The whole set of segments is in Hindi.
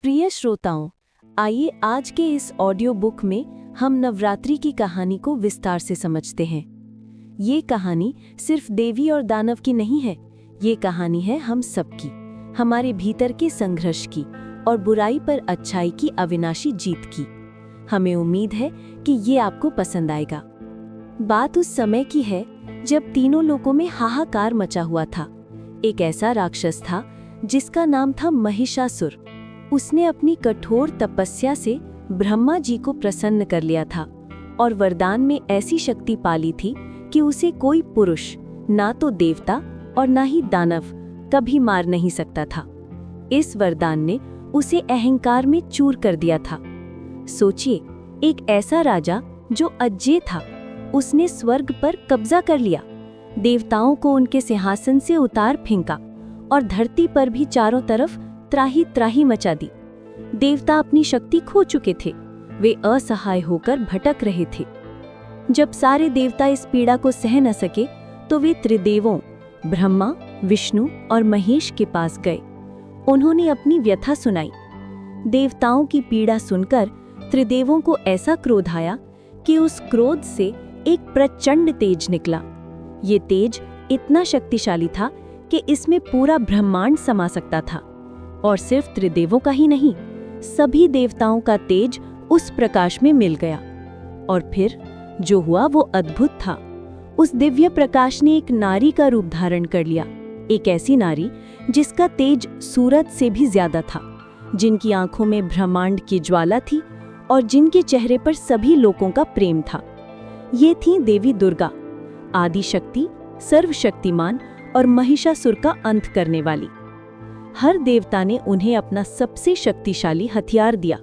प्रिय श्रोताओं, आइए आज के इस ऑडियो बुक में हम नवरात्रि की कहानी को विस्तार से समझते हैं। ये कहानी सिर्फ देवी और दानव की नहीं है, ये कहानी है हम सबकी, हमारे भीतर के संघर्ष की और बुराई पर अच्छाई की अविनाशी जीत की। हमें उम्मीद है कि ये आपको पसंद आएगा। बात उस समय की है जब तीनों लोकों में हाहाकार मचा हुआ था। एक ऐसा राक्षस था जिसका नाम था महिषासुर। उसने अपनी कठोर तपस्या से ब्रह्मा जी को प्रसन्न कर लिया था और वरदान में ऐसी शक्ति पाली थी कि उसे कोई पुरुष, ना तो देवता और ना ही दानव, कभी मार नहीं सकता था। इस वरदान ने उसे अहंकार में चूर कर दिया था। सोचिए, एक ऐसा राजा जो अजेय था, उसने स्वर्ग पर कब्जा कर लिया, देवताओं को उनके सिंहासन से उतार फेंका और धरती पर भी चारों तरफ त्राही त्राही मचा दी। देवता अपनी शक्ति खो चुके थे, वे असहाय होकर भटक रहे थे। जब सारे देवता इस पीड़ा को सह न सके तो वे त्रिदेवों ब्रह्मा, विष्णु और महेश के पास गए। उन्होंने अपनी व्यथा सुनाई। देवताओं की पीड़ा सुनकर त्रिदेवों को ऐसा क्रोध आया कि उस क्रोध से एक प्रचंड तेज निकला। ये तेज इतना शक्तिशाली था कि इसमें पूरा ब्रह्मांड समा सकता था। और सिर्फ त्रिदेवों का ही नहीं, सभी देवताओं का तेज उस प्रकाश में मिल गया। और फिर जो हुआ वो अद्भुत था। उस दिव्य प्रकाश ने एक नारी का रूप धारण कर लिया, एक ऐसी नारी जिसका तेज सूरज से भी ज्यादा था, जिनकी आंखों में ब्रह्मांड की ज्वाला थी और जिनके चेहरे पर सभी लोगों का प्रेम था। ये थी देवी दुर्गा, आदि शक्ति, सर्वशक्तिमान और महिषासुर का अंत करने वाली। हर देवता ने उन्हें अपना सबसे शक्तिशाली हथियार दिया।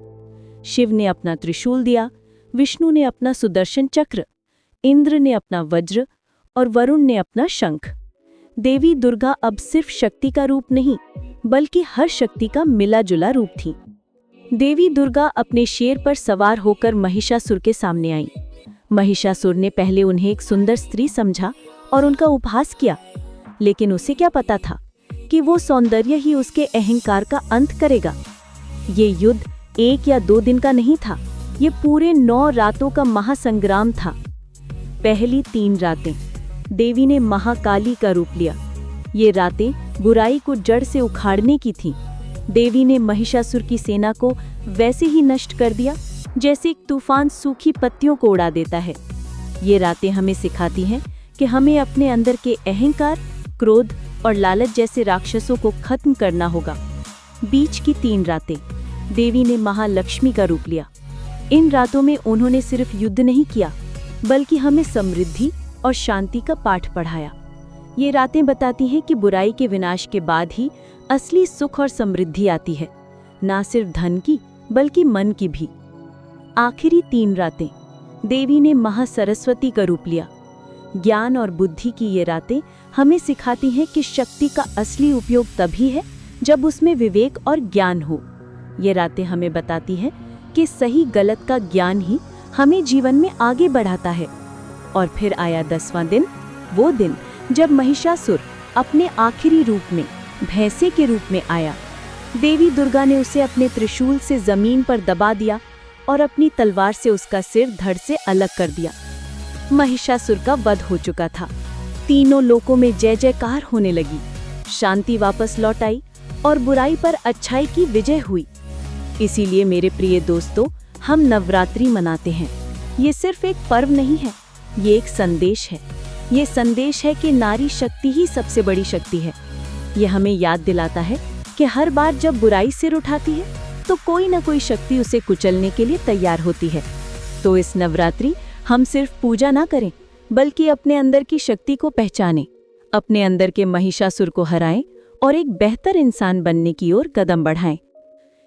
शिव ने अपना त्रिशूल दिया, विष्णु ने अपना सुदर्शन चक्र, इंद्र ने अपना वज्र और वरुण ने अपना शंख। देवी दुर्गा अब सिर्फ शक्ति का रूप नहीं, बल्कि हर शक्ति का मिला जुला रूप थी। देवी दुर्गा अपने शेर पर सवार होकर महिषासुर के सामने आई। महिषासुर ने पहले उन्हें एक सुंदर स्त्री समझा और उनका उपहास किया, लेकिन उसे क्या पता था कि वो सौंदर्य ही उसके अहंकार का अंत करेगा। ये युद्ध 1 या 2 दिन का नहीं था, ये पूरे 9 रातों का महासंग्राम था। पहली 3 रातें देवी ने महाकाली का रूप लिया। ये रातें बुराई को जड़ से उखाड़ने की थीं। देवी ने महिषासुर की सेना को वैसे ही नष्ट कर दिया जैसे एक तूफान सूखी पत्तियों को उड़ा देता है। ये रातें हमें सिखाती हैं कि हमें अपने अंदर के अहंकार, क्रोध और लालच जैसे राक्षसों को खत्म करना होगा। बीच की 3 रातें देवी ने महालक्ष्मी का रूप लिया। इन रातों में उन्होंने सिर्फ युद्ध नहीं किया, बल्कि हमें समृद्धि और शांति का पाठ पढ़ाया। ये रातें बताती हैं कि बुराई के विनाश के बाद ही असली सुख और समृद्धि आती है, ना सिर्फ धन की बल्कि मन की भी। आखिरी 3 रातें देवी ने महासरस्वती का रूप लिया। ज्ञान और बुद्धि की ये रातें हमें सिखाती हैं कि शक्ति का असली उपयोग तभी है जब उसमें विवेक और ज्ञान हो। ये रातें हमें बताती हैं कि सही गलत का ज्ञान ही हमें जीवन में आगे बढ़ाता है। और फिर आया 10वां दिन, वो दिन जब महिषासुर अपने आखिरी रूप में भैंसे के रूप में आया। देवी दुर्गा ने उसे अपने त्रिशूल से जमीन पर दबा दिया और अपनी तलवार से उसका सिर धड़ से अलग कर दिया। महिषासुर का वध हो चुका था। तीनों लोकों में जय जयकार होने लगी, शांति वापस लौट आई और बुराई पर अच्छाई की विजय हुई। इसीलिए मेरे प्रिय दोस्तों, हम नवरात्रि मनाते हैं। ये सिर्फ एक पर्व नहीं है, ये एक संदेश है। ये संदेश है कि नारी शक्ति ही सबसे बड़ी शक्ति है। ये हमें याद दिलाता है कि हर बार जब बुराई सिर उठाती है तो कोई ना कोई शक्ति उसे कुचलने के लिए तैयार होती है। तो इस नवरात्रि हम सिर्फ पूजा ना करें, बल्कि अपने अंदर की शक्ति को पहचानें, अपने अंदर के महिषासुर को हराएं और एक बेहतर इंसान बनने की ओर कदम बढ़ाएं।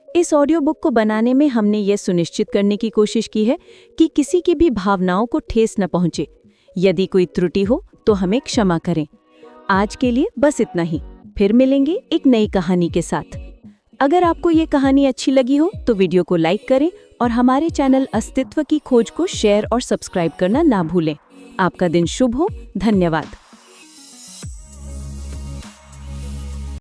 इस ऑडियो बुक को बनाने में हमने ये सुनिश्चित करने की कोशिश की है कि किसी की भी भावनाओं को ठेस न पहुंचे। यदि कोई त्रुटि हो तो हमें क्षमा करें। आज के लिए बस इतना ही, फिर मिलेंगे एक नई कहानी के साथ। अगर आपको ये कहानी अच्छी लगी हो तो वीडियो को लाइक करें और हमारे चैनल अस्तित्व की खोज को शेयर और सब्सक्राइब करना ना भूलें। आपका दिन शुभ हो। धन्यवाद।